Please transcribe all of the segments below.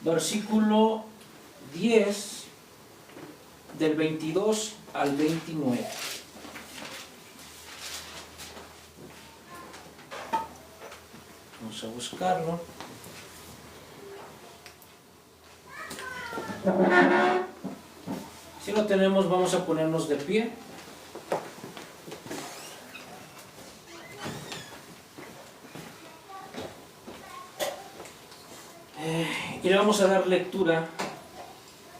versículo 10, del 22 al 29. Vamos a buscarlo. Si lo tenemos, vamos a ponernos de pie. Y le vamos a dar lectura.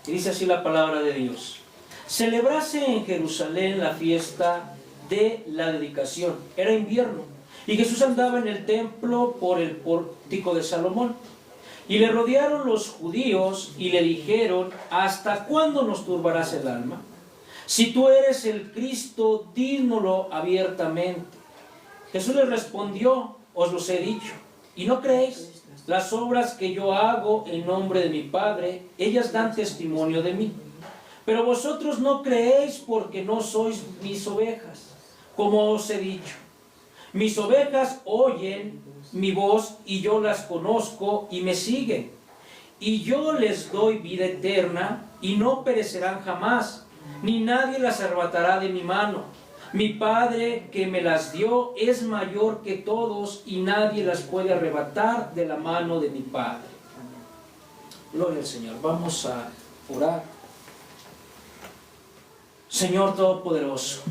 Y dice así la palabra de Dios. Celebrase en Jerusalén la fiesta de la dedicación. Era invierno. Y Jesús andaba en el templo por el pórtico de Salomón. Y le rodearon los judíos y le dijeron: ¿hasta cuándo nos turbarás el alma? Si tú eres el Cristo, dínoslo abiertamente. Jesús les respondió: os los he dicho, y no creéis. Las obras que yo hago en nombre de mi Padre, ellas dan testimonio de mí. Pero vosotros no creéis porque no sois mis ovejas, como os he dicho. Mis ovejas oyen mi voz y yo las conozco y me siguen. Y yo les doy vida eterna y no perecerán jamás, ni nadie las arrebatará de mi mano. Mi Padre que me las dio es mayor que todos y nadie las puede arrebatar de la mano de mi Padre. Gloria al Señor. Vamos a orar. Señor Todopoderoso,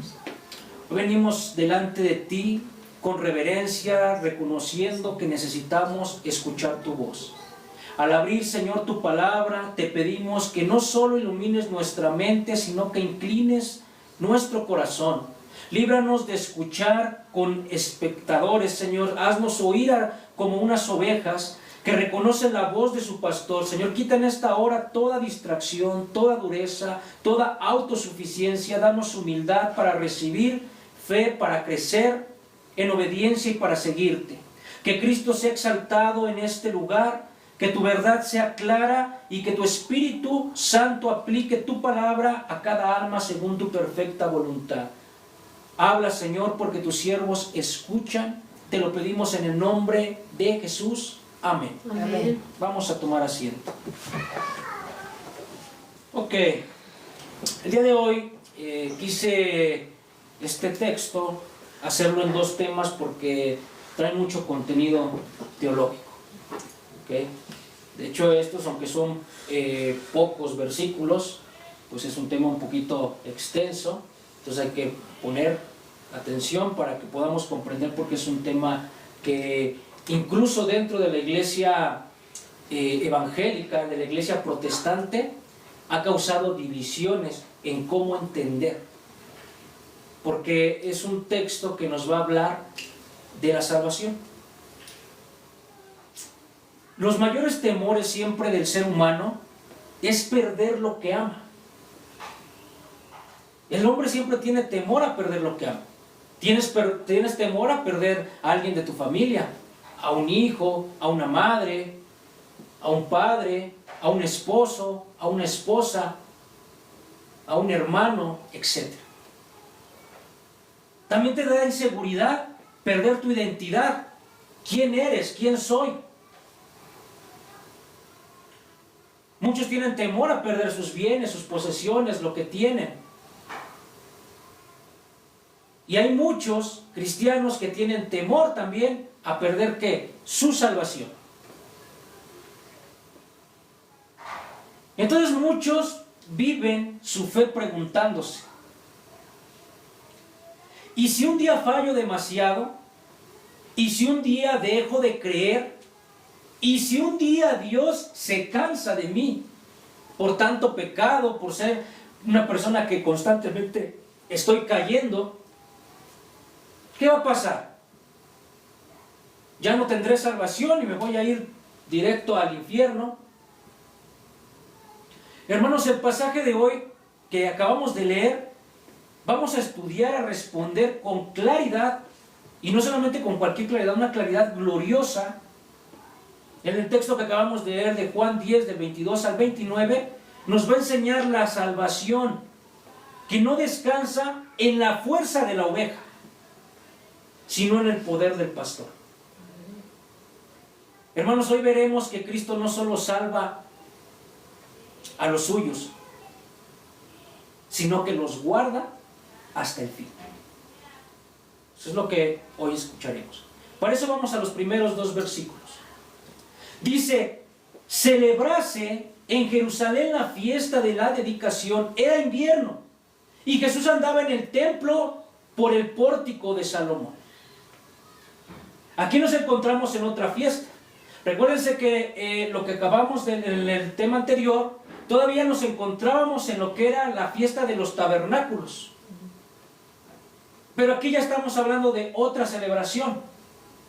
venimos delante de ti con reverencia, reconociendo que necesitamos escuchar tu voz. Al abrir, Señor, tu palabra, te pedimos que no solo ilumines nuestra mente, sino que inclines nuestro corazón. Líbranos de escuchar con espectadores, Señor. Haznos oír como unas ovejas que reconocen la voz de su pastor. Señor, quita en esta hora toda distracción, toda dureza, toda autosuficiencia. Danos humildad para recibir fe, para crecer en obediencia y para seguirte. Que Cristo sea exaltado en este lugar, que tu verdad sea clara y que tu Espíritu Santo aplique tu palabra a cada alma según tu perfecta voluntad. Habla, Señor, porque tus siervos escuchan. Te lo pedimos en el nombre de Jesús. Amén. Amén. Vamos a tomar asiento. Ok. El día de hoy quise este texto hacerlo en dos temas porque trae mucho contenido teológico. ¿Okay? De hecho, estos, aunque son pocos versículos, pues es un tema un poquito extenso. Entonces hay que poner atención para que podamos comprender, porque es un tema que incluso dentro de la iglesia evangélica, de la iglesia protestante, ha causado divisiones en cómo entender. Porque es un texto que nos va a hablar de la salvación. Los mayores temores siempre del ser humano es perder lo que ama. El hombre siempre tiene temor a perder lo que ama. Tienes temor a perder a alguien de tu familia, a un hijo, a una madre, a un padre, a un esposo, a una esposa, a un hermano, etc. También te da inseguridad perder tu identidad. ¿Quién eres? ¿Quién soy? Muchos tienen temor a perder sus bienes, sus posesiones, lo que tienen. Y hay muchos cristianos que tienen temor también a perder ¿qué? Su salvación. Entonces muchos viven su fe preguntándose: ¿y si un día fallo demasiado? ¿Y si un día dejo de creer? ¿Y si un día Dios se cansa de mí por tanto pecado, por ser una persona que constantemente estoy cayendo? ¿Qué va a pasar? Ya no tendré salvación y me voy a ir directo al infierno. Hermanos, el pasaje de hoy que acabamos de leer, vamos a estudiar, a responder con claridad, y no solamente con cualquier claridad, una claridad gloriosa. En el texto que acabamos de leer de Juan 10, del 22 al 29, nos va a enseñar la salvación que no descansa en la fuerza de la oveja, sino en el poder del pastor. Hermanos, hoy veremos que Cristo no solo salva a los suyos, sino que los guarda hasta el fin. Eso es lo que hoy escucharemos. Por eso vamos a los primeros 2 versículos. Dice: celebrase en Jerusalén la fiesta de la dedicación. Era invierno, y Jesús andaba en el templo por el pórtico de Salomón. Aquí nos encontramos en otra fiesta. Recuérdense que lo que acabamos en el tema anterior, todavía nos encontrábamos en lo que era la fiesta de los tabernáculos. Pero aquí ya estamos hablando de otra celebración,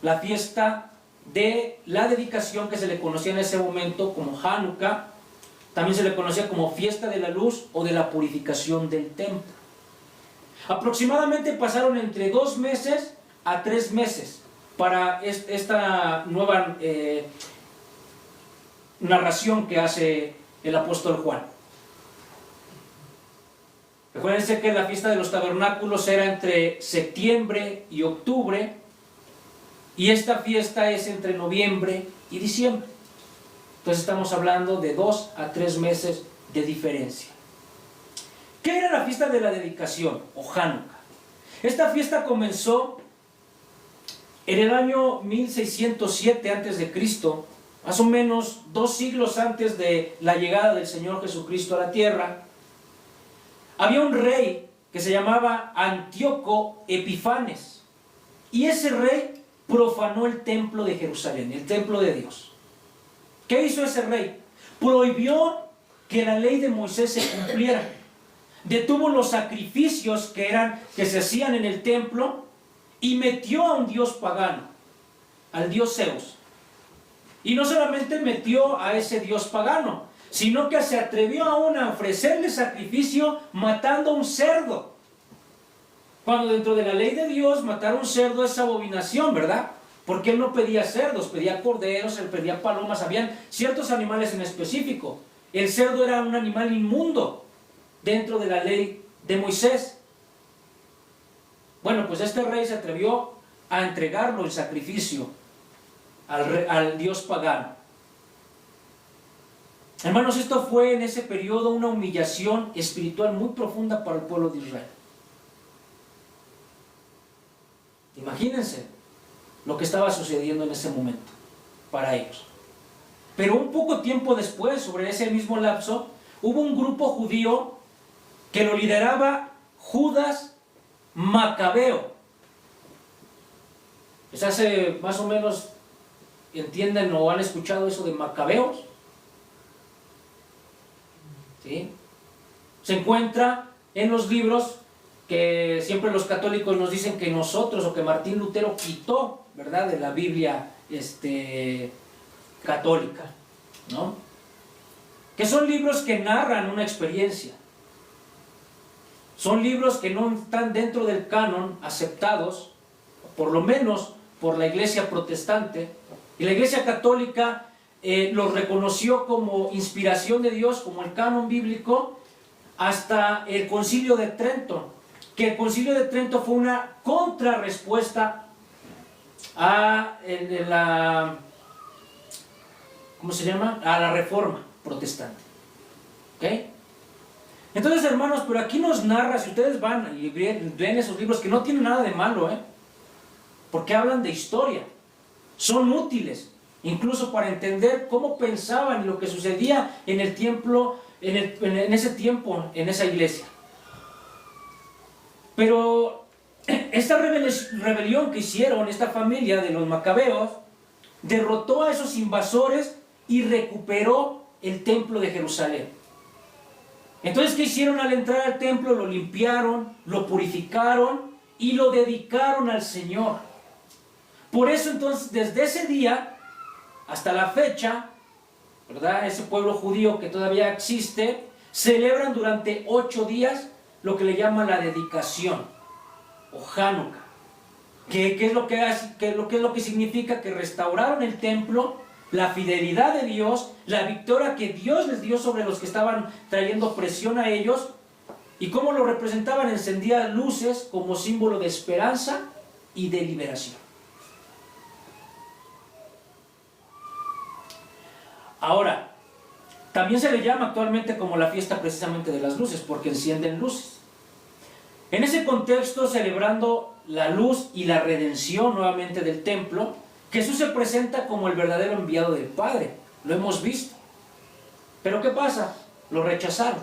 la fiesta de la dedicación, que se le conocía en ese momento como Hanukkah. También se le conocía como fiesta de la luz o de la purificación del templo. Aproximadamente pasaron entre 2 meses a 3 meses para esta nueva narración que hace el apóstol Juan. Recuérdense que la fiesta de los tabernáculos era entre septiembre y octubre, y esta fiesta es entre noviembre y diciembre. Entonces estamos hablando de 2 a 3 meses de diferencia. ¿Qué era la fiesta de la dedicación o Hanukkah? Esta fiesta comenzó en el año 1607 a.C., más o menos 2 siglos antes de la llegada del Señor Jesucristo a la tierra. Había un rey que se llamaba Antíoco Epifanes, y ese rey profanó el templo de Jerusalén, el templo de Dios. ¿Qué hizo ese rey? Prohibió que la ley de Moisés se cumpliera. Detuvo los sacrificios que se hacían en el templo y metió a un dios pagano, al dios Zeus. Y no solamente metió a ese dios pagano, sino que se atrevió aún a ofrecerle sacrificio matando a un cerdo. Cuando dentro de la ley de Dios matar a un cerdo es abominación, ¿verdad? Porque él no pedía cerdos, pedía corderos, él pedía palomas, habían ciertos animales en específico. El cerdo era un animal inmundo dentro de la ley de Moisés. Bueno, pues este rey se atrevió a entregarlo en sacrificio al dios pagano. Hermanos, esto fue en ese periodo una humillación espiritual muy profunda para el pueblo de Israel. Imagínense lo que estaba sucediendo en ese momento para ellos. Pero un poco tiempo después, sobre ese mismo lapso, hubo un grupo judío que lo lideraba Judas Macabeo. ¿Les hace más o menos, entienden o han escuchado eso de Macabeos? ¿Sí? Se encuentra en los libros que siempre los católicos nos dicen que nosotros, o que Martín Lutero quitó, ¿verdad?, de la Biblia católica, ¿no? Que son libros que narran una experiencia. Son libros que no están dentro del canon aceptados, por lo menos por la iglesia protestante, y la iglesia católica los reconoció como inspiración de Dios, como el canon bíblico, hasta el Concilio de Trento, que el Concilio de Trento fue una contrarrespuesta a ¿cómo se llama? A la Reforma protestante. ¿Ok? Entonces, hermanos, pero aquí nos narra, si ustedes van y leen esos libros, que no tienen nada de malo, porque hablan de historia, son útiles, incluso para entender cómo pensaban y lo que sucedía en el templo, en ese tiempo, en esa iglesia. Pero esta rebelión que hicieron esta familia de los macabeos derrotó a esos invasores y recuperó el templo de Jerusalén. Entonces, ¿qué hicieron al entrar al templo? Lo limpiaron, lo purificaron y lo dedicaron al Señor. Por eso, entonces, desde ese día hasta la fecha, ¿verdad?, ese pueblo judío que todavía existe, celebran durante 8 días lo que le llaman la dedicación o Hanukkah. ¿Qué es lo que significa? Que restauraron el templo, la fidelidad de Dios, la victoria que Dios les dio sobre los que estaban trayendo presión a ellos. ¿Y cómo lo representaban? Encendían luces como símbolo de esperanza y de liberación. Ahora, También se le llama actualmente como la fiesta precisamente de las luces, porque encienden luces. En ese contexto, celebrando la luz y la redención nuevamente del templo, Jesús se presenta como el verdadero enviado del Padre. Lo hemos visto. Pero ¿qué pasa? Lo rechazaron.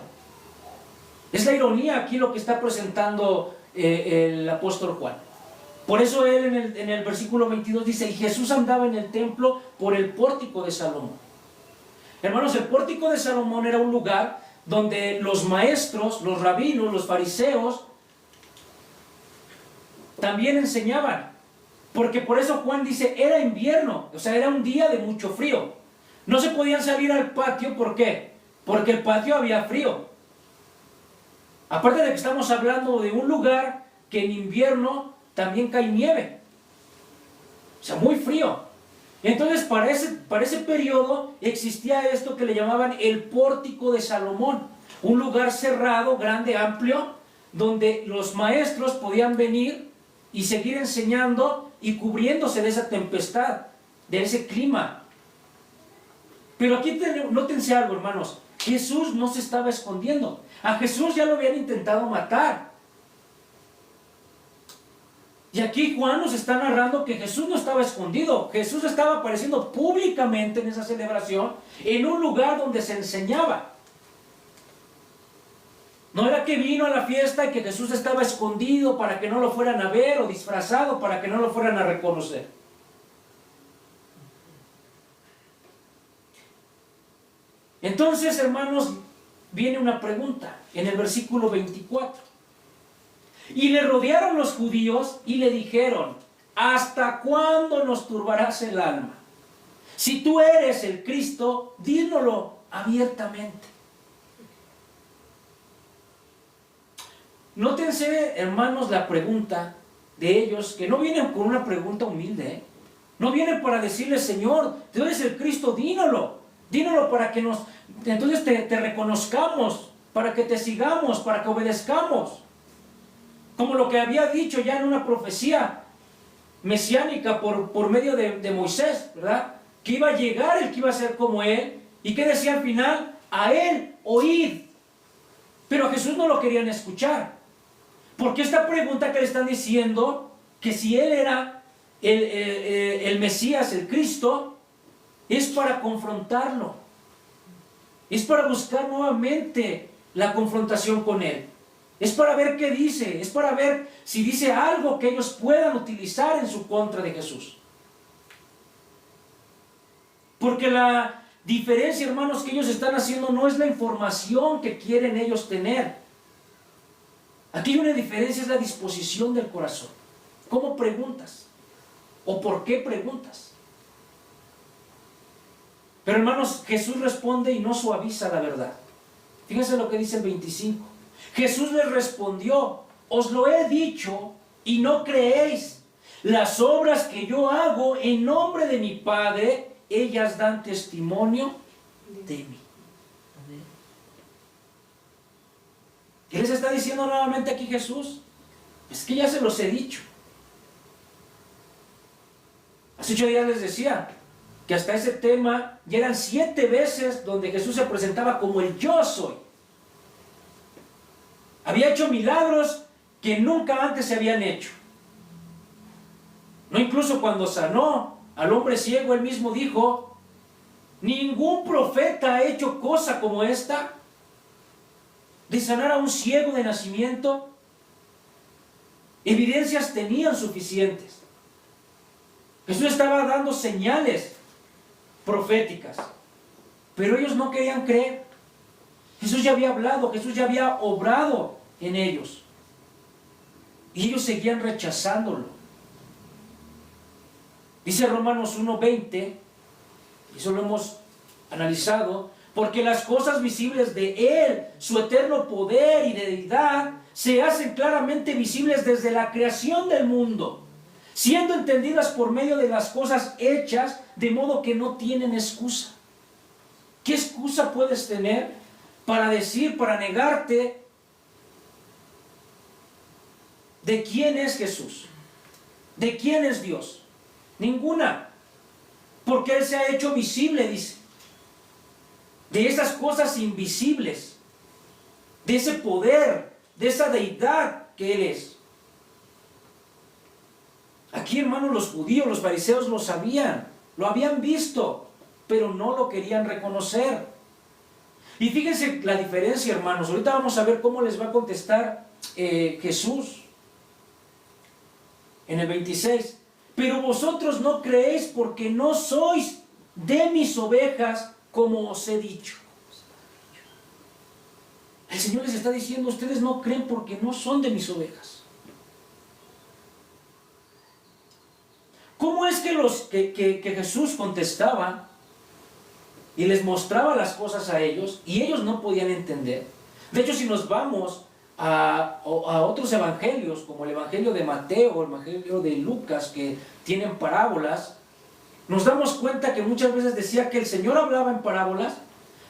Es la ironía aquí lo que está presentando el apóstol Juan. Por eso él en el versículo 22 dice: y Jesús andaba en el templo por el pórtico de Salomón. Hermanos, el pórtico de Salomón era un lugar donde los maestros, los rabinos, los fariseos también enseñaban. Porque por eso Juan dice, era invierno, o sea, era un día de mucho frío. No se podían salir al patio, ¿por qué? Porque el patio había frío. Aparte de que estamos hablando de un lugar que en invierno también cae nieve. O sea, muy frío. Entonces, para ese periodo existía esto que le llamaban el pórtico de Salomón. Un lugar cerrado, grande, amplio, donde los maestros podían venir y seguir enseñando y cubriéndose de esa tempestad, de ese clima. Pero aquí nótense algo, hermanos. Jesús no se estaba escondiendo. A Jesús ya lo habían intentado matar. Y aquí Juan nos está narrando que Jesús no estaba escondido. Jesús estaba apareciendo públicamente en esa celebración, en un lugar donde se enseñaba. No era que vino a la fiesta y que Jesús estaba escondido para que no lo fueran a ver, o disfrazado para que no lo fueran a reconocer. Entonces, hermanos, viene una pregunta en el versículo 24. Y le rodearon los judíos y le dijeron: ¿hasta cuándo nos turbarás el alma? Si tú eres el Cristo, dínoslo abiertamente. Nótense, hermanos, la pregunta de ellos, que no vienen con una pregunta humilde, ¿eh? No vienen para decirle: Señor, tú eres el Cristo, dínoslo. Dínoslo para que entonces te reconozcamos, para que te sigamos, para que obedezcamos. Como lo que había dicho ya en una profecía mesiánica por medio de Moisés, ¿verdad? Que iba a llegar el que iba a ser como él. ¿Y qué decía al final? A él oíd. Pero a Jesús no lo querían escuchar. Porque esta pregunta que le están diciendo, que si él era el Mesías, el Cristo, es para confrontarlo. Es para buscar nuevamente la confrontación con él. Es para ver qué dice. Es para ver si dice algo que ellos puedan utilizar en su contra de Jesús. Porque la diferencia, hermanos, que ellos están haciendo no es la información que quieren ellos tener. Aquí hay una diferencia, es la disposición del corazón. ¿Cómo preguntas? ¿O por qué preguntas? Pero, hermanos, Jesús responde y no suaviza la verdad. Fíjense lo que dice el 25. Jesús les respondió: os lo he dicho y no creéis. Las obras que yo hago en nombre de mi Padre, ellas dan testimonio de mí. ¿Qué les está diciendo nuevamente aquí Jesús? Es que ya se los he dicho. Hace 8 días les decía que hasta ese tema ya eran 7 veces donde Jesús se presentaba como el yo soy. Había hecho milagros que nunca antes se habían hecho. No, incluso cuando sanó al hombre ciego, él mismo dijo: ningún profeta ha hecho cosa como esta, de sanar a un ciego de nacimiento. Evidencias tenían suficientes. Jesús estaba dando señales proféticas, pero ellos no querían creer. Jesús ya había hablado, Jesús ya había obrado en ellos, y ellos seguían rechazándolo. Dice Romanos 1:20, y eso lo hemos analizado: porque las cosas visibles de Él, su eterno poder y deidad, se hacen claramente visibles desde la creación del mundo, siendo entendidas por medio de las cosas hechas, de modo que no tienen excusa. ¿Qué excusa puedes tener para decir, para negarte de quién es Jesús? ¿De quién es Dios? Ninguna. Porque Él se ha hecho visible, dice. de esas cosas invisibles, de ese poder, de esa deidad que Él es. Aquí, hermanos, los judíos, los fariseos lo sabían, lo habían visto, pero no lo querían reconocer. Y fíjense la diferencia, hermanos. Ahorita vamos a ver cómo les va a contestar Jesús. En el 26. Pero vosotros no creéis porque no sois de mis ovejas, como os he dicho. El Señor les está diciendo, ustedes no creen porque no son de mis ovejas. ¿Cómo es que Jesús contestaba y les mostraba las cosas a ellos y ellos no podían entender? De hecho, si nos vamos a otros evangelios, como el evangelio de Mateo, el evangelio de Lucas, que tienen parábolas, nos damos cuenta que muchas veces decía que el Señor hablaba en parábolas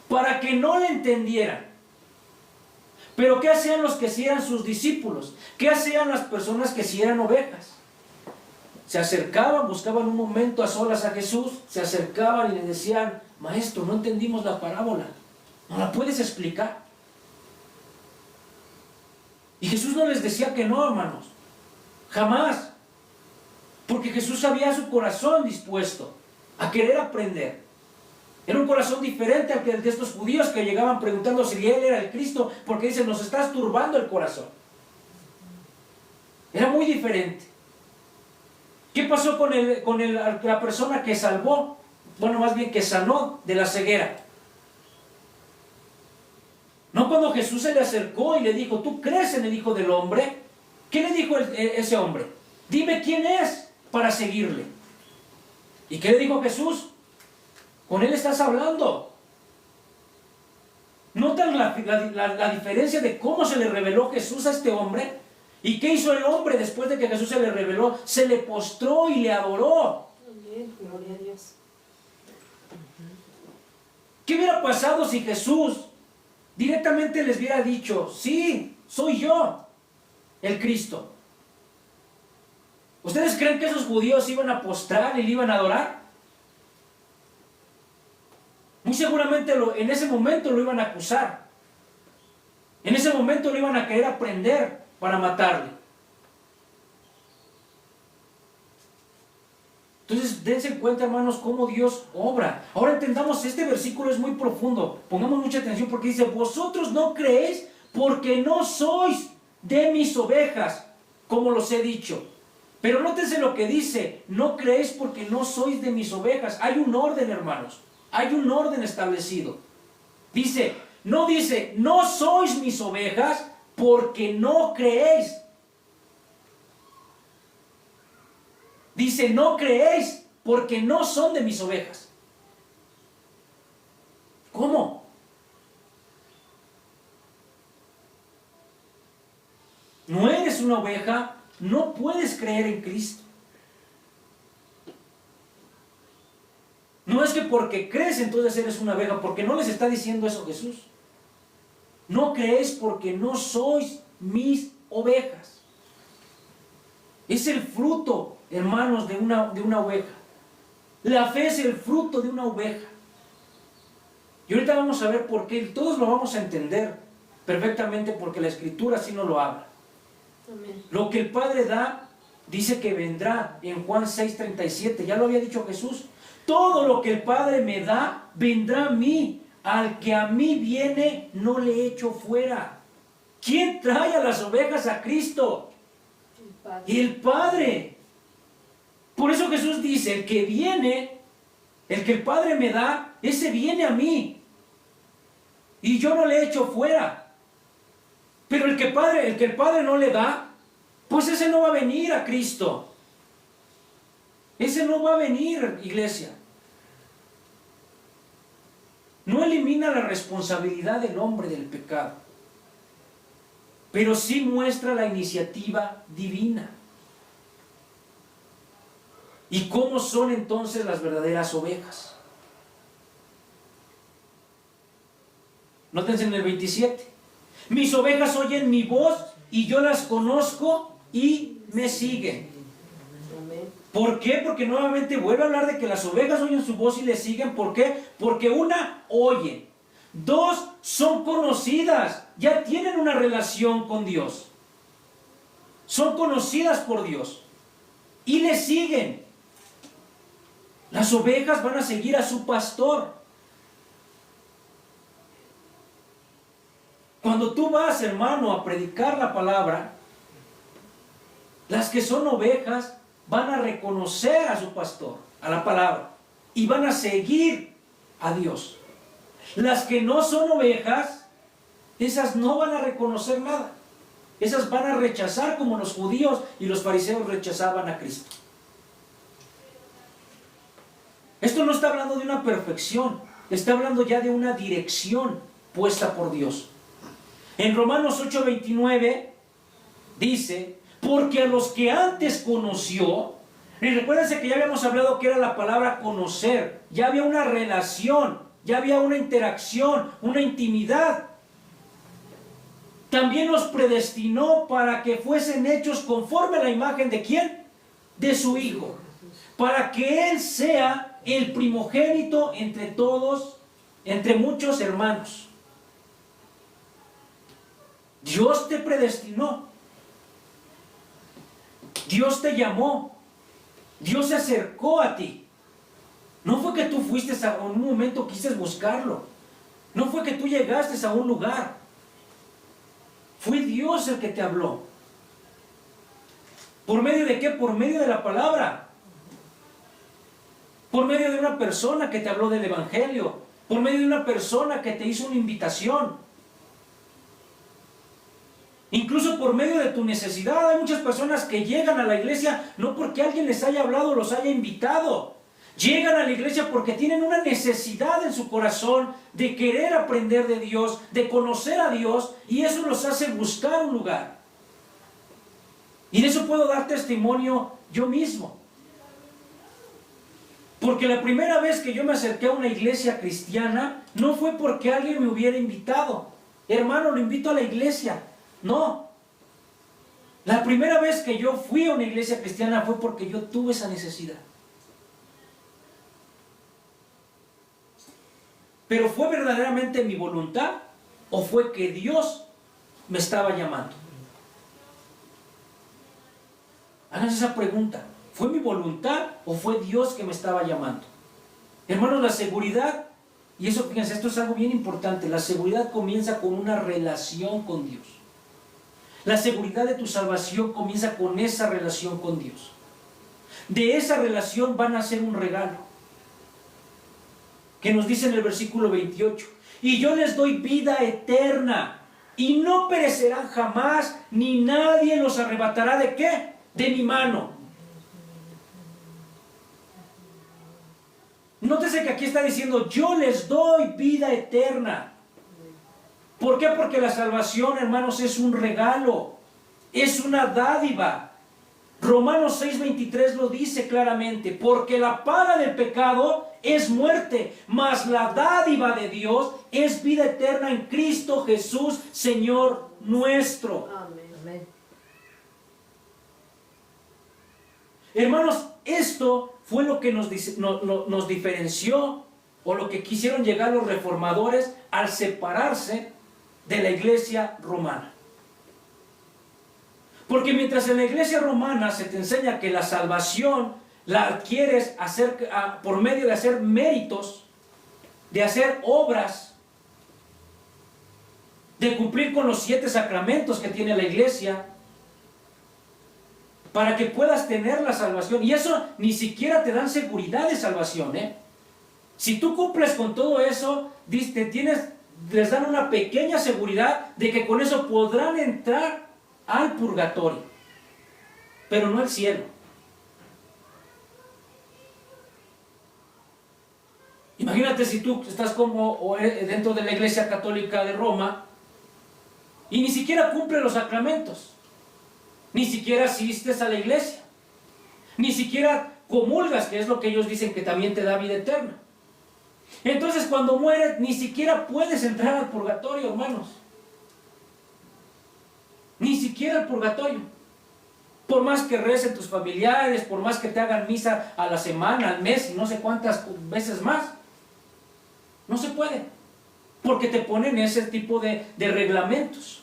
para que no le entendieran. Pero ¿qué hacían los que sí eran sus discípulos? ¿Qué hacían las personas que sí eran ovejas? Se acercaban, buscaban un momento a solas a Jesús, se acercaban y le decían, maestro, no entendimos la parábola, ¿no la puedes explicar? Y Jesús no les decía que no, hermanos, jamás, porque Jesús sabía su corazón dispuesto a querer aprender. Era un corazón diferente al que el de estos judíos que llegaban preguntando si Él era el Cristo, porque dicen, nos estás turbando el corazón. Era muy diferente. ¿Qué pasó con la persona que salvó? Bueno, más bien que sanó de la ceguera. No, cuando Jesús se le acercó y le dijo, ¿tú crees en el Hijo del Hombre? ¿Qué le dijo ese hombre? Dime quién es para seguirle. ¿Y qué le dijo Jesús? Con él estás hablando. ¿Notan la diferencia de cómo se le reveló Jesús a este hombre? ¿Y qué hizo el hombre después de que Jesús se le reveló? Se le postró y le adoró. Amén. Gloria a Dios. ¿Qué hubiera pasado si Jesús directamente les hubiera dicho, sí, soy yo, el Cristo? ¿Ustedes creen que esos judíos iban a postrar y le iban a adorar? Muy seguramente en ese momento lo iban a acusar. En ese momento lo iban a querer aprender para matarle. Entonces, dense cuenta, hermanos, cómo Dios obra. Ahora entendamos, este versículo es muy profundo. Pongamos mucha atención porque dice, vosotros no creéis porque no sois de mis ovejas, como los he dicho. Pero nótense lo que dice, no creéis porque no sois de mis ovejas. Hay un orden, hermanos. Hay un orden establecido. No dice, no sois mis ovejas porque no creéis. Dice, no creéis porque no son de mis ovejas. ¿Cómo? No eres una oveja, no puedes creer en Cristo. No es que porque crees entonces eres una oveja, porque no les está diciendo eso Jesús. No creéis porque no sois mis ovejas. Es el fruto, hermanos, de una oveja. La fe es el fruto de una oveja. Y ahorita vamos a ver por qué, todos lo vamos a entender perfectamente porque la Escritura así nos lo habla. Amén. Lo que el Padre da, dice que vendrá en Juan 6:37, ya lo había dicho Jesús. Todo lo que el Padre me da, vendrá a mí. Al que a mí viene, no le echo fuera. ¿Quién trae a las ovejas a Cristo? El Padre. Por eso Jesús dice, el que viene, el que el Padre me da, ese viene a mí. Y yo no le echo fuera. Pero el que el Padre no le da, pues ese no va a venir a Cristo. Ese no va a venir, iglesia. No elimina la responsabilidad del hombre del pecado, pero sí muestra la iniciativa divina. ¿Y cómo son entonces las verdaderas ovejas? Nótense en el 27. Mis ovejas oyen mi voz y yo las conozco y me siguen. ¿Por qué? Porque nuevamente vuelve a hablar de que las ovejas oyen su voz y le siguen. ¿Por qué? Porque una, oyen. Dos, son conocidas, ya tienen una relación con Dios. Son conocidas por Dios y le siguen. Las ovejas van a seguir a su pastor. Cuando tú vas, hermano, a predicar la palabra, las que son ovejas van a reconocer a su pastor, a la palabra, y van a seguir a Dios. Las que no son ovejas, esas no van a reconocer nada. Esas van a rechazar como los judíos y los fariseos rechazaban a Cristo. Esto no está hablando de una perfección, está hablando ya de una dirección puesta por Dios. En Romanos 8:29 dice, porque a los que antes conoció, y recuérdense que ya habíamos hablado que era la palabra conocer, ya había una relación, ya había una interacción, una intimidad. También los predestinó para que fuesen hechos conforme a la imagen ¿de quién? De su Hijo, para que Él sea el primogénito entre todos, entre muchos hermanos. Dios te predestinó. Dios te llamó. Dios se acercó a ti. No fue que tú fuiste en un momento quisiste buscarlo. No fue que tú llegaste a un lugar. Fue Dios el que te habló. ¿Por medio de qué? Por medio de la palabra. Por medio de una persona que te habló del Evangelio. Por medio de una persona que te hizo una invitación. Incluso por medio de tu necesidad. Hay muchas personas que llegan a la iglesia no porque alguien les haya hablado o los haya invitado. Llegan a la iglesia porque tienen una necesidad en su corazón de querer aprender de Dios, de conocer a Dios, y eso los hace buscar un lugar. Y de eso puedo dar testimonio yo mismo. Porque la primera vez que yo me acerqué a una iglesia cristiana no fue porque alguien me hubiera invitado. Hermano, lo invito a la iglesia. No. La primera vez que yo fui a una iglesia cristiana fue porque yo tuve esa necesidad. Pero ¿fue verdaderamente mi voluntad o fue que Dios me estaba llamando? Háganse esa pregunta. ¿Fue mi voluntad o fue Dios que me estaba llamando? Hermanos, la seguridad, y eso, fíjense, esto es algo bien importante, la seguridad comienza con una relación con Dios. La seguridad de tu salvación comienza con esa relación con Dios. De esa relación van a ser un regalo. Que nos dice en el versículo 28, y yo les doy vida eterna, y no perecerán jamás, ni nadie los arrebatará ¿de qué? De mi mano. Nótese que aquí está diciendo, yo les doy vida eterna. ¿Por qué? Porque la salvación, hermanos, es un regalo, es una dádiva. Romanos 6:23 lo dice claramente, porque la paga del pecado es muerte, mas la dádiva de Dios es vida eterna en Cristo Jesús, Señor nuestro. Amén. Hermanos, esto fue lo que nos diferenció, o lo que quisieron llegar los reformadores al separarse de la iglesia romana. Porque mientras en la iglesia romana se te enseña que la salvación la adquieres por medio de hacer méritos, de hacer obras, de cumplir con los 7 sacramentos que tiene la iglesia, para que puedas tener la salvación. Y eso ni siquiera te dan seguridad de salvación, Si tú cumples con todo eso, les dan una pequeña seguridad de que con eso podrán entrar al purgatorio, pero no al cielo. Imagínate si tú estás dentro de la Iglesia Católica de Roma y ni siquiera cumple los sacramentos, ni siquiera asistes a la iglesia, ni siquiera comulgas, que es lo que ellos dicen que también te da vida eterna. Entonces cuando mueres ni siquiera puedes entrar al purgatorio, hermanos. Ni siquiera al purgatorio. Por más que recen tus familiares, por más que te hagan misa a la semana, al mes y no sé cuántas veces más, no se puede. porque te ponen ese tipo de reglamentos.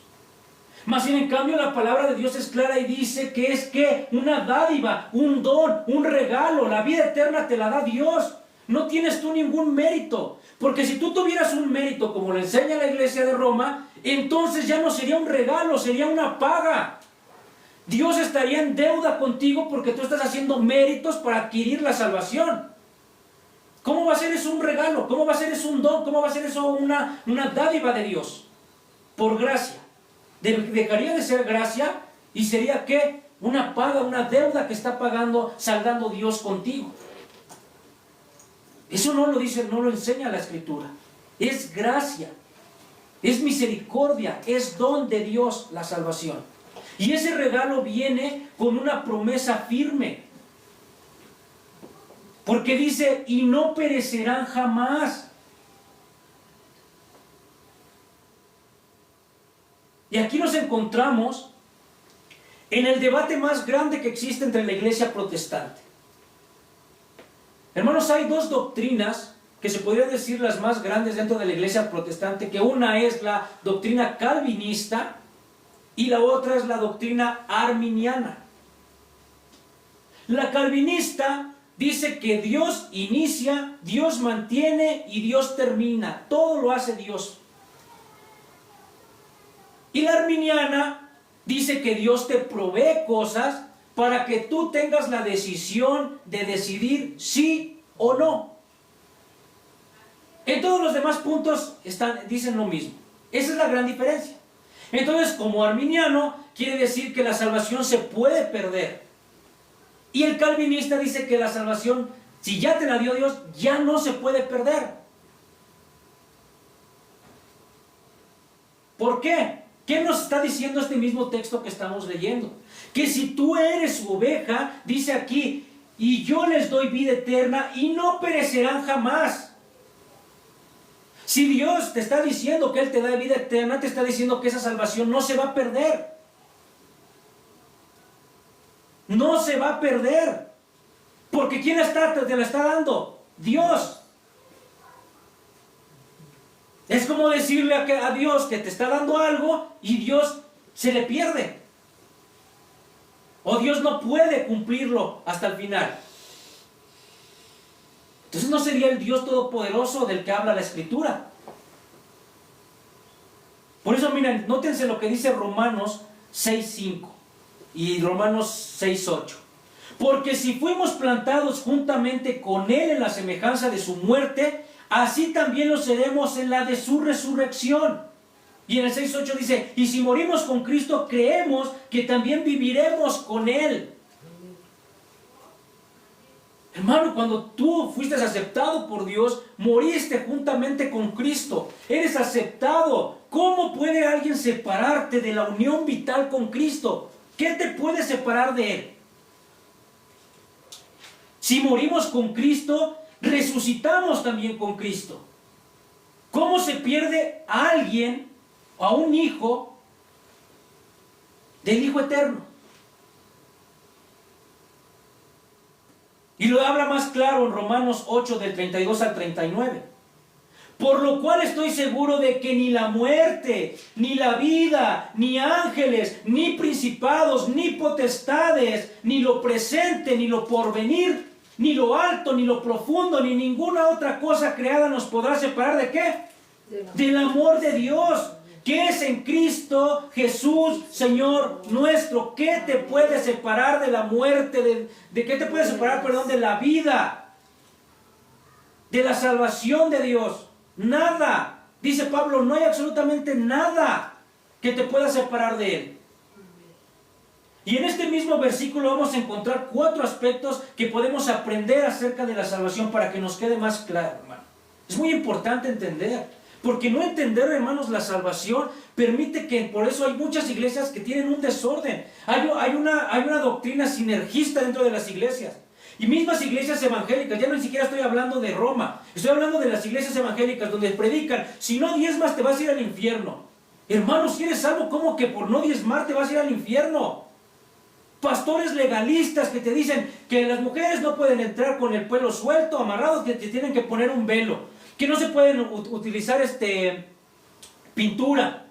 Mas sin en cambio la palabra de Dios es clara y dice que es que una dádiva, un don, un regalo, la vida eterna te la da Dios. No tienes tú ningún mérito, porque si tú tuvieras un mérito como lo enseña la iglesia de Roma, entonces ya no sería un regalo, sería una paga. Dios estaría en deuda contigo porque tú estás haciendo méritos para adquirir la salvación. ¿Cómo va a ser eso un regalo? ¿Cómo va a ser eso un don? ¿Cómo va a ser eso una dádiva de Dios? Por gracia. Dejaría de ser gracia y sería ¿qué? Una paga, una deuda que está pagando, saldando Dios contigo. Eso no lo dice, no lo enseña la Escritura. Es gracia, es misericordia, es don de Dios la salvación. Y ese regalo viene con una promesa firme. Porque dice, y no perecerán jamás. Y aquí nos encontramos en el debate más grande que existe entre la iglesia protestante. Hermanos, hay dos doctrinas que se podrían decir las más grandes dentro de la iglesia protestante, que una es la doctrina calvinista y la otra es la doctrina arminiana. La calvinista dice que Dios inicia, Dios mantiene y Dios termina. Todo lo hace Dios. Y la arminiana dice que Dios te provee cosas para que tú tengas la decisión de decidir sí o no. En todos los demás puntos dicen lo mismo. Esa es la gran diferencia. Entonces, como arminiano, quiere decir que la salvación se puede perder. Y el calvinista dice que la salvación, si ya te la dio Dios, ya no se puede perder. ¿Por qué? ¿Qué nos está diciendo este mismo texto que estamos leyendo? Que si tú eres su oveja, dice aquí, y yo les doy vida eterna y no perecerán jamás. Si Dios te está diciendo que Él te da vida eterna, te está diciendo que esa salvación no se va a perder. No se va a perder. Porque ¿quién te la está dando? Dios. Es como decirle a Dios que te está dando algo y Dios se le pierde. O Dios no puede cumplirlo hasta el final. Entonces no sería el Dios todopoderoso del que habla la Escritura. Por eso miren, nótense lo que dice Romanos 6:5 y Romanos 6:8. Porque si fuimos plantados juntamente con Él en la semejanza de su muerte, así también lo seremos en la de su resurrección. Y en el 6:8 dice, y si morimos con Cristo, creemos que también viviremos con Él. Hermano, cuando tú fuiste aceptado por Dios, moriste juntamente con Cristo. Eres aceptado. ¿Cómo puede alguien separarte de la unión vital con Cristo? ¿Qué te puede separar de Él? Si morimos con Cristo, resucitamos también con Cristo. ¿Cómo se pierde a alguien, a un hijo, del Hijo Eterno? Y lo habla más claro en Romanos 8 del 32 al 39. Por lo cual estoy seguro de que ni la muerte, ni la vida, ni ángeles, ni principados, ni potestades, ni lo presente, ni lo porvenir, ni lo alto, ni lo profundo, ni ninguna otra cosa creada nos podrá separar ¿de qué? Del amor de Dios, que es en Cristo Jesús, Señor nuestro. ¿Qué te puede separar de la muerte? ¿De qué te puede separar, perdón, de la vida? De la salvación de Dios. Nada. Dice Pablo, no hay absolutamente nada que te pueda separar de Él. Y en este mismo versículo vamos a encontrar 4 aspectos que podemos aprender acerca de la salvación para que nos quede más claro, hermano. Es muy importante entender, porque no entender, hermanos, la salvación permite que, por eso hay muchas iglesias que tienen un desorden. Hay una doctrina sinergista dentro de las iglesias. Y mismas iglesias evangélicas, ya no ni siquiera estoy hablando de Roma, estoy hablando de las iglesias evangélicas donde predican, si no diezmas te vas a ir al infierno. Hermanos, si eres salvo, ¿cómo que por no diezmar te vas a ir al infierno? Pastores legalistas que te dicen que las mujeres no pueden entrar con el pelo suelto, amarrado, que te tienen que poner un velo, que no se pueden utilizar pintura.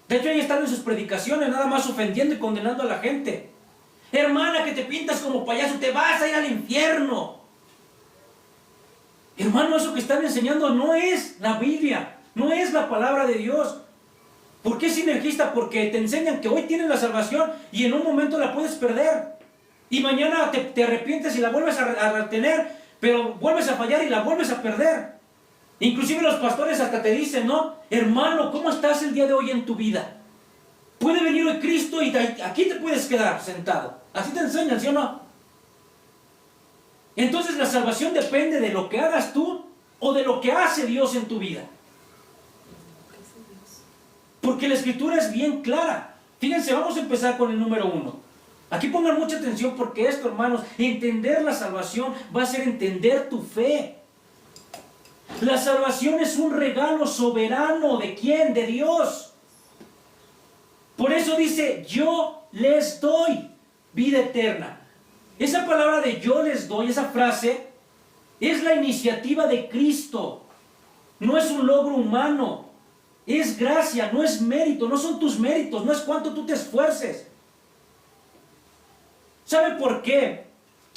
De hecho, ahí están en sus predicaciones, nada más ofendiendo y condenando a la gente. Hermana, que te pintas como payaso, te vas a ir al infierno. Hermano, eso que están enseñando no es la Biblia, no es la palabra de Dios. ¿Por qué es sinergista? Porque te enseñan que hoy tienes la salvación y en un momento la puedes perder. Y mañana te arrepientes y la vuelves a tener, pero vuelves a fallar y la vuelves a perder. Inclusive los pastores hasta te dicen, ¿no? Hermano, ¿cómo estás el día de hoy en tu vida? Puede venir hoy Cristo y aquí te puedes quedar sentado. Así te enseñan, ¿sí o no? Entonces la salvación depende de lo que hagas tú o de lo que hace Dios en tu vida. Porque la Escritura es bien clara. Fíjense, vamos a empezar con el número 1. Aquí pongan mucha atención porque esto, hermanos, entender la salvación va a ser entender tu fe. La salvación es un regalo soberano. ¿De quién? De Dios. Por eso dice, yo les doy vida eterna. Esa palabra de yo les doy, esa frase, es la iniciativa de Cristo. No es un logro humano. Es gracia, no es mérito, no son tus méritos, no es cuánto tú te esfuerces. ¿Sabe por qué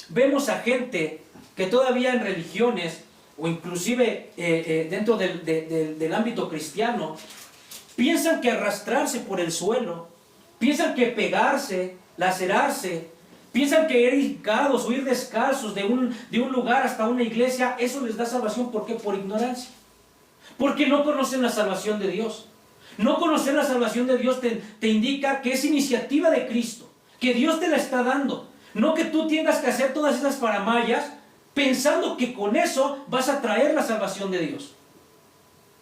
vemos a gente que todavía en religiones, o inclusive dentro del ámbito cristiano, piensan que arrastrarse por el suelo, piensan que pegarse, lacerarse, piensan que ir hincados o ir descalzos de un lugar hasta una iglesia, eso les da salvación? ¿Por qué? Por ignorancia. Porque no conocen la salvación de Dios. No conocer la salvación de Dios te indica que es iniciativa de Cristo, que Dios te la está dando. No que tú tengas que hacer todas esas faramayas pensando que con eso vas a traer la salvación de Dios.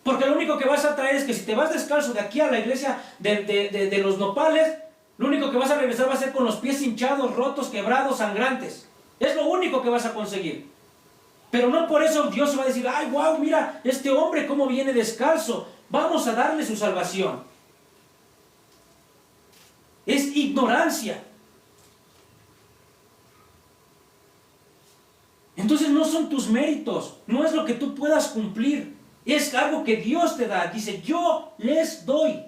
Porque lo único que vas a traer es que si te vas descalzo de aquí a la iglesia de los nopales, lo único que vas a regresar va a ser con los pies hinchados, rotos, quebrados, sangrantes. Es lo único que vas a conseguir. Pero no por eso Dios va a decir, ay, wow, mira, este hombre cómo viene descalzo, vamos a darle su salvación. Es ignorancia. Entonces no son tus méritos, no es lo que tú puedas cumplir, es algo que Dios te da. Dice, yo les doy.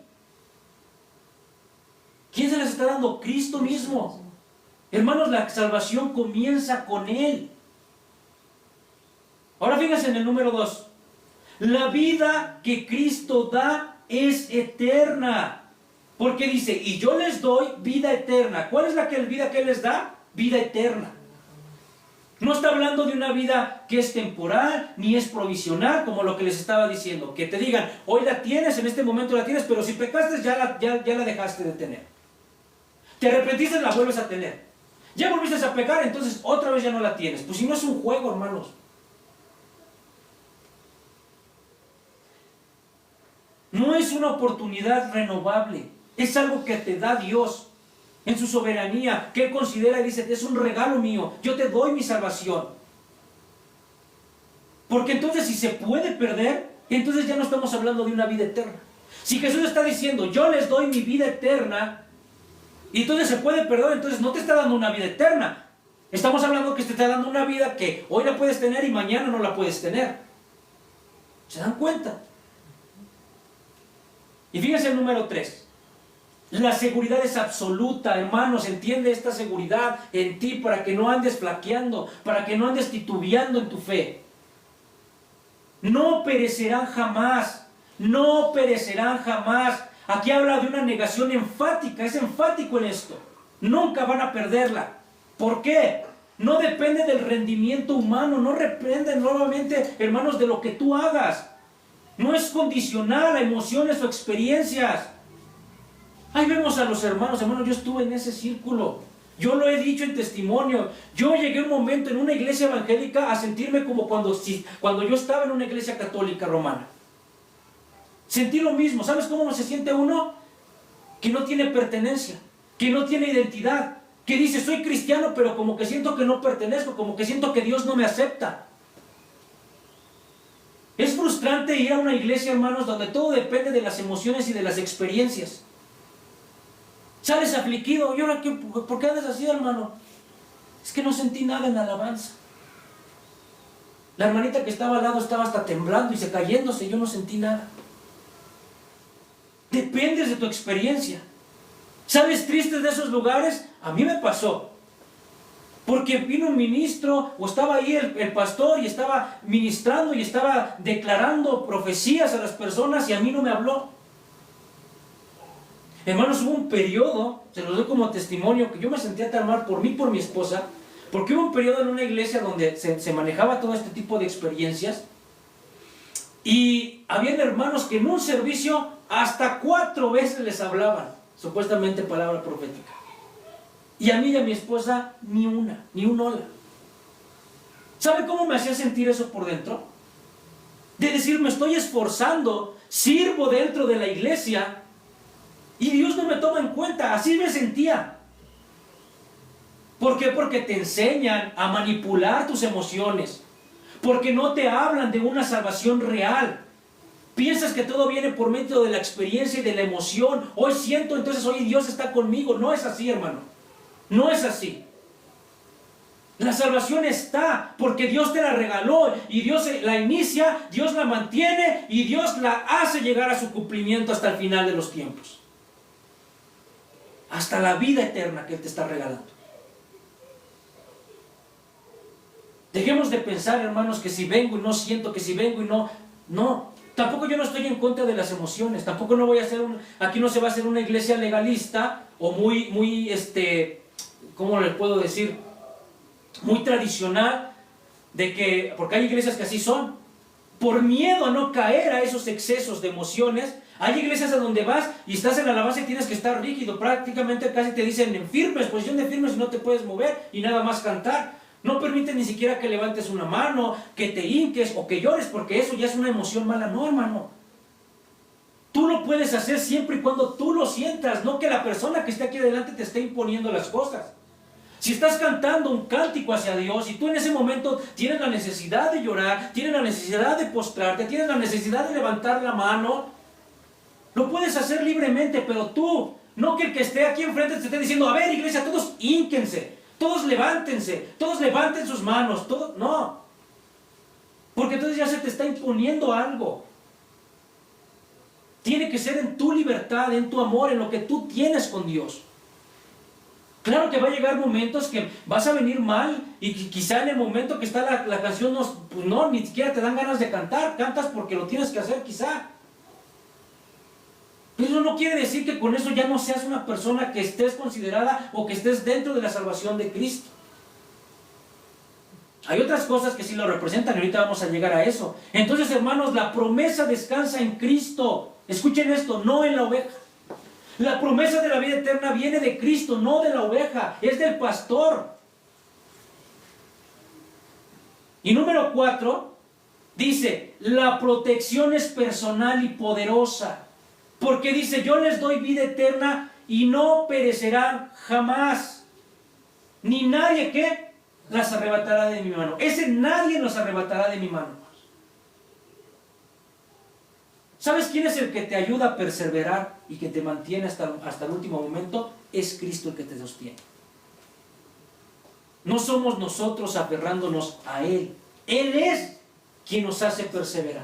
¿Quién se les está dando? Cristo mismo. Hermanos, la salvación comienza con Él. Ahora fíjense en el número 2. La vida que Cristo da es eterna. Porque dice, y yo les doy vida eterna. ¿Cuál es la vida que Él les da? Vida eterna. No está hablando de una vida que es temporal, ni es provisional, como lo que les estaba diciendo. Que te digan, hoy la tienes, en este momento la tienes, pero si pecaste ya la dejaste de tener. Te arrepentiste, la vuelves a tener. Ya volviste a pecar, entonces otra vez ya no la tienes. Pues si no es un juego, hermanos. No es una oportunidad renovable, es algo que te da Dios en su soberanía, que Él considera y dice, es un regalo mío, yo te doy mi salvación. Porque entonces si se puede perder, entonces ya no estamos hablando de una vida eterna. Si Jesús está diciendo, yo les doy mi vida eterna, y entonces se puede perder, entonces no te está dando una vida eterna. Estamos hablando que te está dando una vida que hoy la puedes tener y mañana no la puedes tener. ¿Se dan cuenta? Y fíjense el número 3. La seguridad es absoluta, hermanos. Entiende esta seguridad en ti para que no andes flaqueando, para que no andes titubeando en tu fe. No perecerán jamás. No perecerán jamás. Aquí habla de una negación enfática. Es enfático en esto. Nunca van a perderla. ¿Por qué? No depende del rendimiento humano. No depende nuevamente, hermanos, de lo que tú hagas. No es condicional a emociones o experiencias. Ahí vemos a los hermanos, yo estuve en ese círculo. Yo lo he dicho en testimonio. Yo llegué un momento en una iglesia evangélica a sentirme como cuando yo estaba en una iglesia católica romana. Sentí lo mismo. ¿Sabes cómo se siente uno? Que no tiene pertenencia, que no tiene identidad, que dice, soy cristiano, pero como que siento que no pertenezco, como que siento que Dios no me acepta. Es frustrante ir a una iglesia, hermanos, donde todo depende de las emociones y de las experiencias. Sales afligido. ¿Y ahora qué? ¿Por qué andas así, hermano? Es que no sentí nada en la alabanza. La hermanita que estaba al lado estaba hasta temblando y se cayéndose. Yo no sentí nada. Dependes de tu experiencia. ¿Sabes tristes de esos lugares? A mí me pasó. Porque vino un ministro, o estaba ahí el pastor, y estaba ministrando, y estaba declarando profecías a las personas, y a mí no me habló. Hermanos, hubo un periodo, se los doy como testimonio, que yo me sentía tan mal por mí, por mi esposa, porque hubo un periodo en una iglesia donde se manejaba todo este tipo de experiencias, y habían hermanos que en un servicio hasta 4 veces les hablaban, supuestamente palabra profética. Y a mí y a mi esposa, ni un hola. ¿Sabe cómo me hacía sentir eso por dentro? De decir, me estoy esforzando, sirvo dentro de la iglesia, y Dios no me toma en cuenta. Así me sentía. ¿Por qué? Porque te enseñan a manipular tus emociones. Porque no te hablan de una salvación real. Piensas que todo viene por medio de la experiencia y de la emoción. Hoy siento, entonces hoy Dios está conmigo. No es así, hermano. No es así. La salvación está porque Dios te la regaló, y Dios la inicia, Dios la mantiene, y Dios la hace llegar a su cumplimiento hasta el final de los tiempos. Hasta la vida eterna que Él te está regalando. Dejemos de pensar, hermanos, que si vengo y no siento, que si vengo y no. No, tampoco yo no estoy en contra de las emociones. Tampoco no voy a hacer aquí no se va a hacer una iglesia legalista o muy ¿cómo les puedo decir? Muy tradicional, porque hay iglesias que así son. Por miedo a no caer a esos excesos de emociones, hay iglesias a donde vas y estás en la alabanza y tienes que estar rígido. Prácticamente casi te dicen en firmes, posición de firmes, y no te puedes mover y nada más cantar. No permiten ni siquiera que levantes una mano, que te hinques o que llores, porque eso ya es una emoción mala. No, hermano. Tú lo puedes hacer siempre y cuando tú lo sientas, no que la persona que esté aquí adelante te esté imponiendo las cosas. Si estás cantando un cántico hacia Dios y tú en ese momento tienes la necesidad de llorar, tienes la necesidad de postrarte, tienes la necesidad de levantar la mano, lo puedes hacer libremente, pero tú, no que el que esté aquí enfrente te esté diciendo, a ver, iglesia, todos hínquense, todos levántense, todos levanten sus manos, todos, no. Porque entonces ya se te está imponiendo algo. Tiene que ser en tu libertad, en tu amor, en lo que tú tienes con Dios. Claro que va a llegar momentos que vas a venir mal y quizá en el momento que está la canción no, ni siquiera te dan ganas de cantar. Cantas porque lo tienes que hacer quizá. Pero eso no quiere decir que con eso ya no seas una persona que estés considerada o que estés dentro de la salvación de Cristo. Hay otras cosas que sí lo representan y ahorita vamos a llegar a eso. Entonces, hermanos, la promesa descansa en Cristo. Escuchen esto, no en la oveja. La promesa de la vida eterna viene de Cristo, no de la oveja, es del pastor. Y número 4, dice, la protección es personal y poderosa. Porque dice, yo les doy vida eterna y no perecerán jamás. Ni nadie que las arrebatará de mi mano. Ese nadie los arrebatará de mi mano. ¿Sabes quién es el que te ayuda a perseverar y que te mantiene hasta el último momento? Es Cristo el que te sostiene. No somos nosotros aferrándonos a Él. Él es quien nos hace perseverar.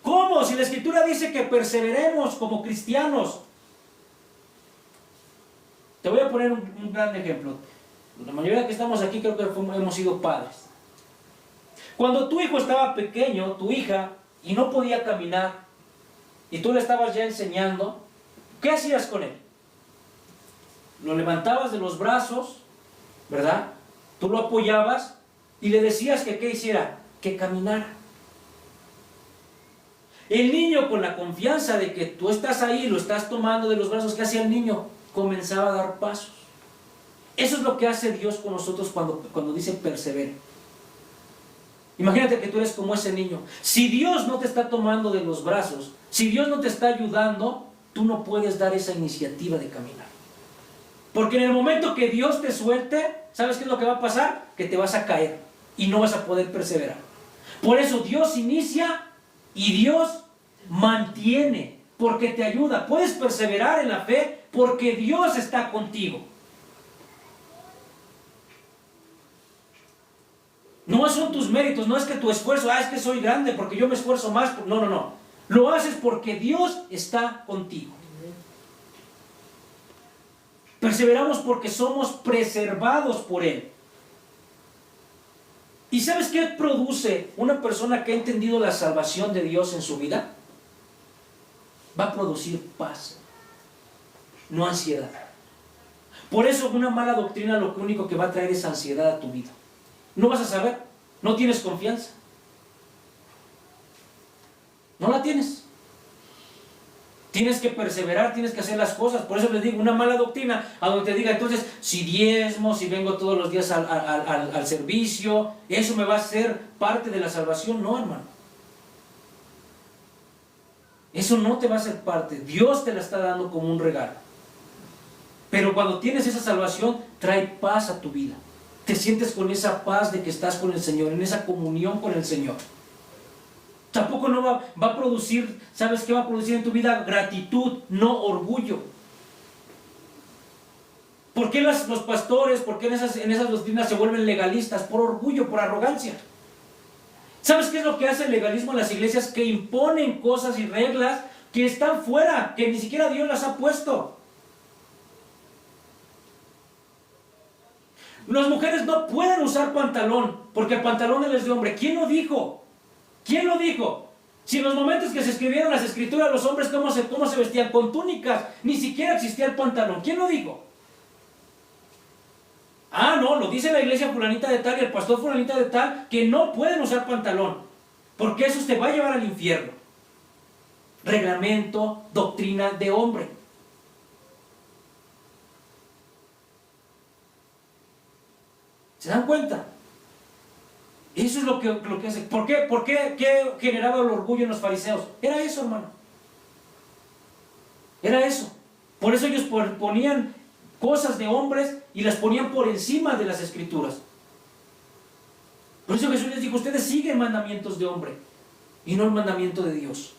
¿Cómo? Si la Escritura dice que perseveremos como cristianos. Te voy a poner un gran ejemplo. La mayoría que estamos aquí creo que hemos sido padres. Cuando tu hijo estaba pequeño, tu hija, y no podía caminar, y tú le estabas ya enseñando, ¿qué hacías con él? Lo levantabas de los brazos, ¿verdad? Tú lo apoyabas y le decías que ¿qué hiciera? Que caminara. El niño, con la confianza de que tú estás ahí, lo estás tomando de los brazos, ¿qué hacía el niño? Comenzaba a dar pasos. Eso es lo que hace Dios con nosotros cuando dice persevera. Imagínate que tú eres como ese niño. Si Dios no te está tomando de los brazos, si Dios no te está ayudando, tú no puedes dar esa iniciativa de caminar. Porque en el momento que Dios te suelte, ¿sabes qué es lo que va a pasar? Que te vas a caer y no vas a poder perseverar. Por eso Dios inicia y Dios mantiene, porque te ayuda. Puedes perseverar en la fe porque Dios está contigo. No son tus méritos, no es que tu esfuerzo, es que soy grande porque yo me esfuerzo más. No. Lo haces porque Dios está contigo. Perseveramos porque somos preservados por Él. ¿Y sabes qué produce una persona que ha entendido la salvación de Dios en su vida? Va a producir paz, no ansiedad. Por eso una mala doctrina lo único que va a traer es ansiedad a tu vida. No vas a saber, no tienes confianza. No la tienes. Tienes que perseverar, tienes que hacer las cosas. Por eso les digo, una mala doctrina a donde te diga, entonces, si diezmo, si vengo todos los días al servicio, eso me va a ser parte de la salvación. No, hermano. Eso no te va a ser parte. Dios te la está dando como un regalo. Pero cuando tienes esa salvación, trae paz a tu vida. Te sientes con esa paz de que estás con el Señor, en esa comunión con el Señor. Tampoco no va a producir, ¿sabes qué va a producir en tu vida? Gratitud, no orgullo. ¿Por qué los pastores, por qué en esas doctrinas se vuelven legalistas? Por orgullo, por arrogancia. ¿Sabes qué es lo que hace el legalismo en las iglesias? Que imponen cosas y reglas que están fuera, que ni siquiera Dios las ha puesto. Las mujeres no pueden usar pantalón, porque el pantalón es de hombre. ¿Quién lo dijo? ¿Quién lo dijo? Si en los momentos que se escribieron las escrituras, los hombres cómo se vestían, con túnicas, ni siquiera existía el pantalón. ¿Quién lo dijo? Ah, no, lo dice la iglesia fulanita de tal y el pastor fulanita de tal, que no pueden usar pantalón, porque eso te va a llevar al infierno. Reglamento, doctrina de hombre. ¿Se dan cuenta? Eso es lo que hace. ¿Por qué generaba el orgullo en los fariseos? Era eso, hermano. Era eso. Por eso ellos ponían cosas de hombres y las ponían por encima de las escrituras. Por eso Jesús les dijo, ustedes siguen mandamientos de hombre y no el mandamiento de Dios.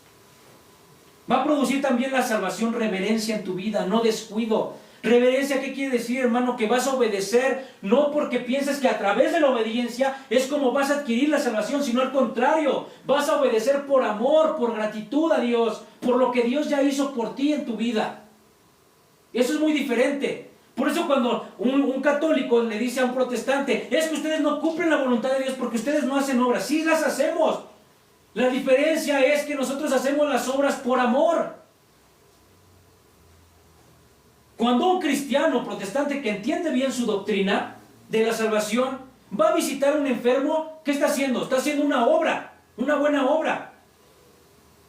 Va a producir también la salvación reverencia en tu vida, no descuido. Reverencia, ¿qué quiere decir, hermano? Que vas a obedecer, no porque pienses que a través de la obediencia es como vas a adquirir la salvación, sino al contrario, vas a obedecer por amor, por gratitud a Dios, por lo que Dios ya hizo por ti en tu vida. Eso es muy diferente. Por eso cuando un católico le dice a un protestante, es que ustedes no cumplen la voluntad de Dios porque ustedes no hacen obras. Sí las hacemos. La diferencia es que nosotros hacemos las obras por amor. Cuando un cristiano protestante que entiende bien su doctrina de la salvación va a visitar a un enfermo, ¿qué está haciendo? Está haciendo una obra, una buena obra.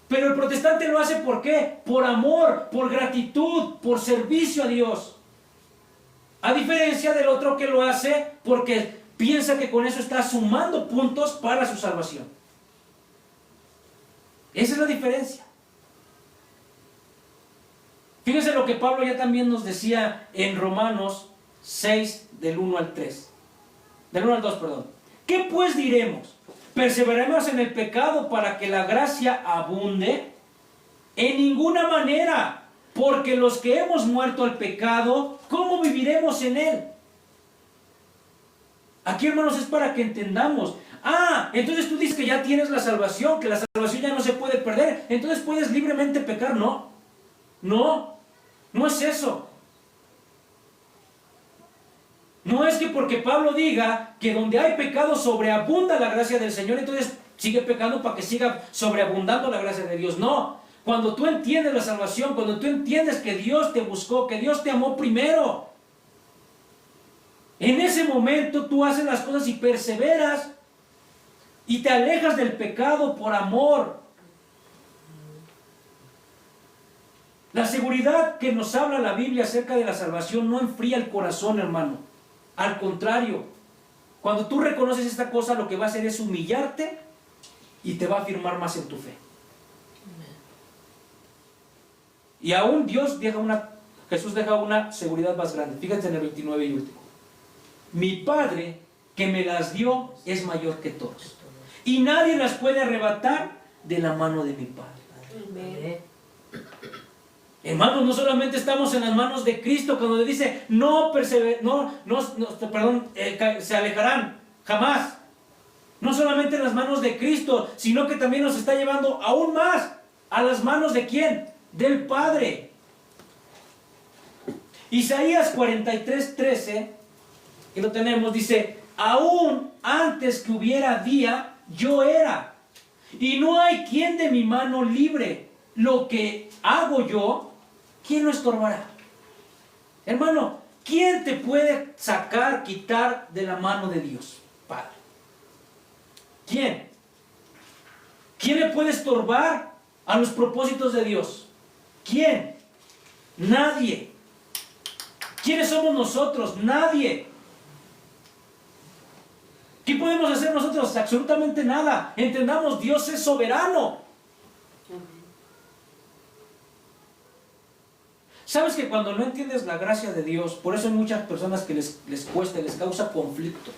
Pero el protestante lo hace ¿por qué? Por amor, por gratitud, por servicio a Dios. A diferencia del otro que lo hace porque piensa que con eso está sumando puntos para su salvación. Esa es la diferencia. Fíjense lo que Pablo ya también nos decía en Romanos 6, del 1 al 3. Del 1 al 2, perdón. ¿Qué pues diremos? ¿Perseveremos en el pecado para que la gracia abunde? En ninguna manera, porque los que hemos muerto al pecado, ¿cómo viviremos en él? Aquí, hermanos, es para que entendamos. Ah, entonces tú dices que ya tienes la salvación, que la salvación ya no se puede perder, entonces puedes libremente pecar. No, no es eso. No es que porque Pablo diga que donde hay pecado sobreabunda la gracia del Señor, entonces sigue pecando para que siga sobreabundando la gracia de Dios. No, cuando tú entiendes la salvación, cuando tú entiendes que Dios te buscó, que Dios te amó primero, en ese momento tú haces las cosas y perseveras y te alejas del pecado por amor. La seguridad que nos habla la Biblia acerca de la salvación no enfría el corazón, hermano. Al contrario, cuando tú reconoces esta cosa, lo que va a hacer es humillarte y te va a afirmar más en tu fe. Y aún Jesús deja una seguridad más grande. Fíjense en el 29 y último. Mi Padre que me las dio es mayor que todos, y nadie las puede arrebatar de la mano de mi Padre. Amén. Hermanos, no solamente estamos en las manos de Cristo cuando le dice se alejarán, jamás. No solamente en las manos de Cristo, sino que también nos está llevando aún más a las manos de ¿quién? Del Padre. Isaías 43:13, y lo tenemos, dice: aún antes que hubiera día, yo era, y no hay quien de mi mano libre. Lo que hago yo, ¿quién lo estorbará? Hermano, ¿quién te puede sacar, quitar de la mano de Dios, Padre? ¿Quién? ¿Quién le puede estorbar a los propósitos de Dios? ¿Quién? Nadie. ¿Quiénes somos nosotros? Nadie. ¿Qué podemos hacer nosotros? Absolutamente nada. Entendamos, Dios es soberano. ¿Sabes que cuando no entiendes la gracia de Dios, por eso hay muchas personas que les cuesta, les causa conflicto?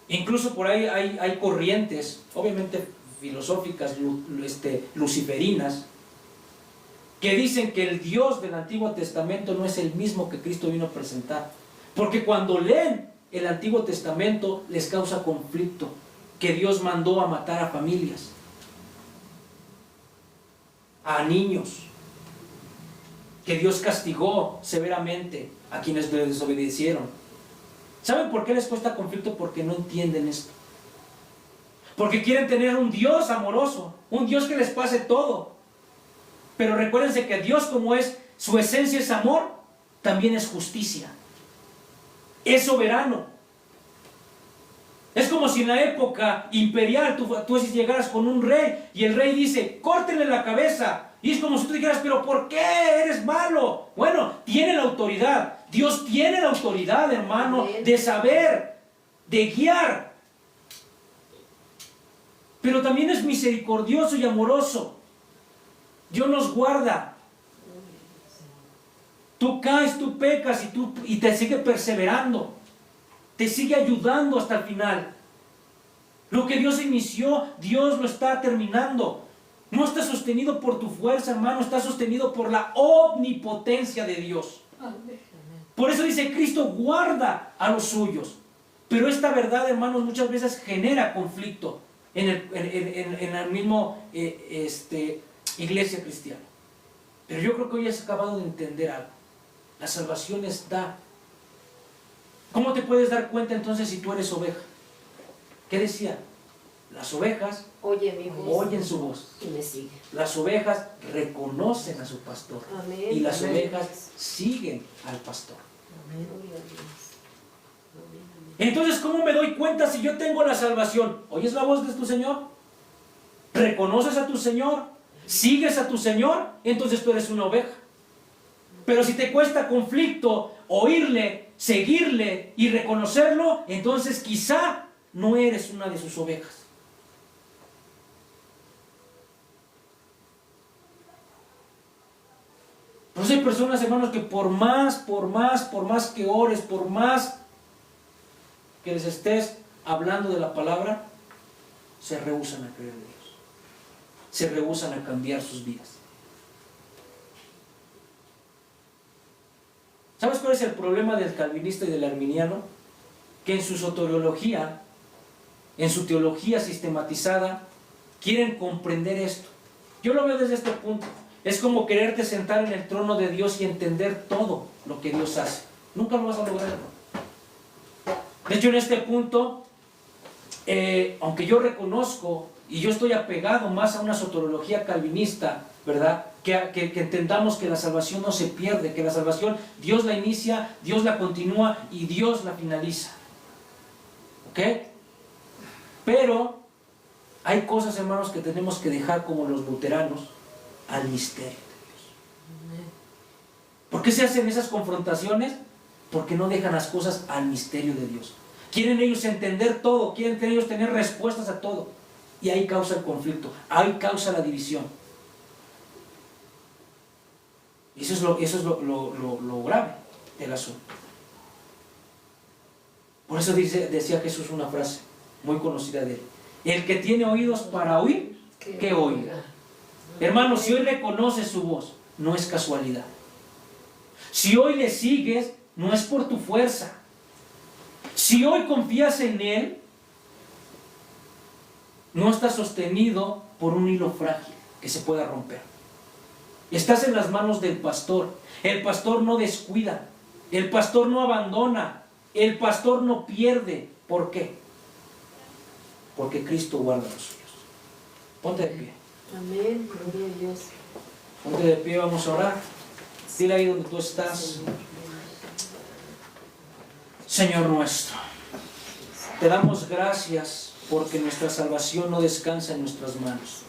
Incluso por ahí hay corrientes, obviamente filosóficas, luciferinas, que dicen que el Dios del Antiguo Testamento no es el mismo que Cristo vino a presentar. Porque cuando leen el Antiguo Testamento les causa conflicto, que Dios mandó a matar a familias, a niños, que Dios castigó severamente a quienes le desobedecieron. ¿Saben por qué les cuesta conflicto? Porque no entienden esto. Porque quieren tener un Dios amoroso, un Dios que les pase todo. Pero recuérdense que Dios, como es, su esencia es amor, también es justicia. Es soberano. Es como si en la época imperial tú llegaras con un rey y el rey dice: córtenle la cabeza. Y es como si tú dijeras: pero ¿por qué eres malo? Bueno, tiene la autoridad. Dios tiene la autoridad, hermano, de saber, de guiar. Pero también es misericordioso y amoroso. Dios nos guarda. Tú caes, tú pecas y te sigue perseverando. Te sigue ayudando hasta el final. Lo que Dios inició, Dios lo está terminando. No está sostenido por tu fuerza, hermano, está sostenido por la omnipotencia de Dios. Por eso dice: Cristo guarda a los suyos. Pero esta verdad, hermanos, muchas veces genera conflicto en el mismo iglesia cristiana. Pero yo creo que hoy has acabado de entender algo. La salvación está. ¿Cómo te puedes dar cuenta entonces si tú eres oveja? ¿Qué decía? Las ovejas oyen su voz. Y me sigue. Las ovejas reconocen a su pastor. Amén. Y las Amén. ovejas siguen al pastor. Amén. Gloria a Dios. Entonces, ¿cómo me doy cuenta si yo tengo la salvación? ¿Oyes la voz de tu Señor? ¿Reconoces a tu Señor? ¿Sigues a tu Señor? Entonces tú eres una oveja. Pero si te cuesta conflicto oírle, seguirle y reconocerlo, entonces quizá no eres una de sus ovejas. Por eso hay personas, hermanos, que por más que ores, por más que les estés hablando de la palabra, se rehúsan a creer en Dios. Se rehúsan a cambiar sus vidas. ¿Sabes cuál es el problema del calvinista y del arminiano? Que en su soteriología, en su teología sistematizada, quieren comprender esto. Yo lo veo desde este punto. Es como quererte sentar en el trono de Dios y entender todo lo que Dios hace. Nunca lo vas a lograr. De hecho, en este punto, aunque yo reconozco y yo estoy apegado más a una soteriología calvinista, ¿verdad? Que entendamos que la salvación no se pierde, que la salvación Dios la inicia, Dios la continúa y Dios la finaliza. ¿Ok? Pero hay cosas, hermanos, que tenemos que dejar, como los luteranos, al misterio de Dios. ¿Por qué se hacen esas confrontaciones? Porque no dejan las cosas al misterio de Dios. Quieren ellos entender todo, quieren ellos tener respuestas a todo. Y ahí causa el conflicto, ahí causa la división. Y eso es lo grave del asunto. Por eso decía Jesús una frase muy conocida de él: el que tiene oídos para oír, que oiga. Hermano, si hoy reconoces su voz, no es casualidad. Si hoy le sigues, no es por tu fuerza. Si hoy confías en Él, no está sostenido por un hilo frágil que se pueda romper. Estás en las manos del pastor. El pastor no descuida. El pastor no abandona. El pastor no pierde. ¿Por qué? Porque Cristo guarda los suyos. Ponte de pie. Amén. Gloria a Dios. Ponte de pie, vamos a orar. Dile ahí donde tú estás. Señor nuestro, te damos gracias porque nuestra salvación no descansa en nuestras manos.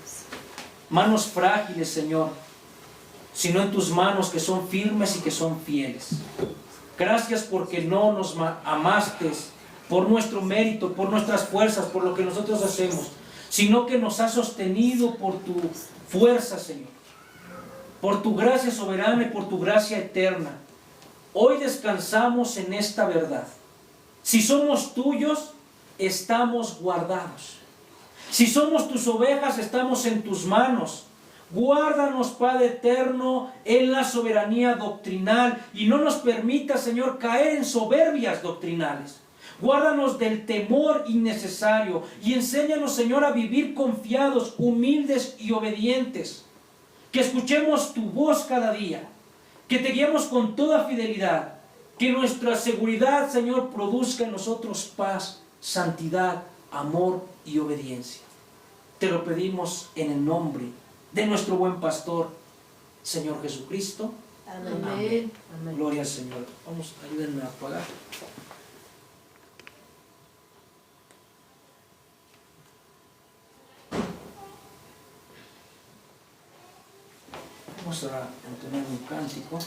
Manos frágiles, Señor, sino en tus manos que son firmes y que son fieles. Gracias porque no nos amaste por nuestro mérito, por nuestras fuerzas, por lo que nosotros hacemos, sino que nos has sostenido por tu fuerza, Señor, por tu gracia soberana y por tu gracia eterna. Hoy descansamos en esta verdad. Si somos tuyos, estamos guardados. Si somos tus ovejas, estamos en tus manos. Guárdanos, Padre eterno, en la soberanía doctrinal y no nos permita, Señor, caer en soberbias doctrinales. Guárdanos del temor innecesario y enséñanos, Señor, a vivir confiados, humildes y obedientes. Que escuchemos tu voz cada día, que te guiemos con toda fidelidad, que nuestra seguridad, Señor, produzca en nosotros paz, santidad, amor y obediencia. Te lo pedimos en el nombre de nuestro buen pastor, Señor Jesucristo. Amén. Amén. Gloria al Señor. Vamos, ayúdenme a apagar. Vamos a entonar un cántico.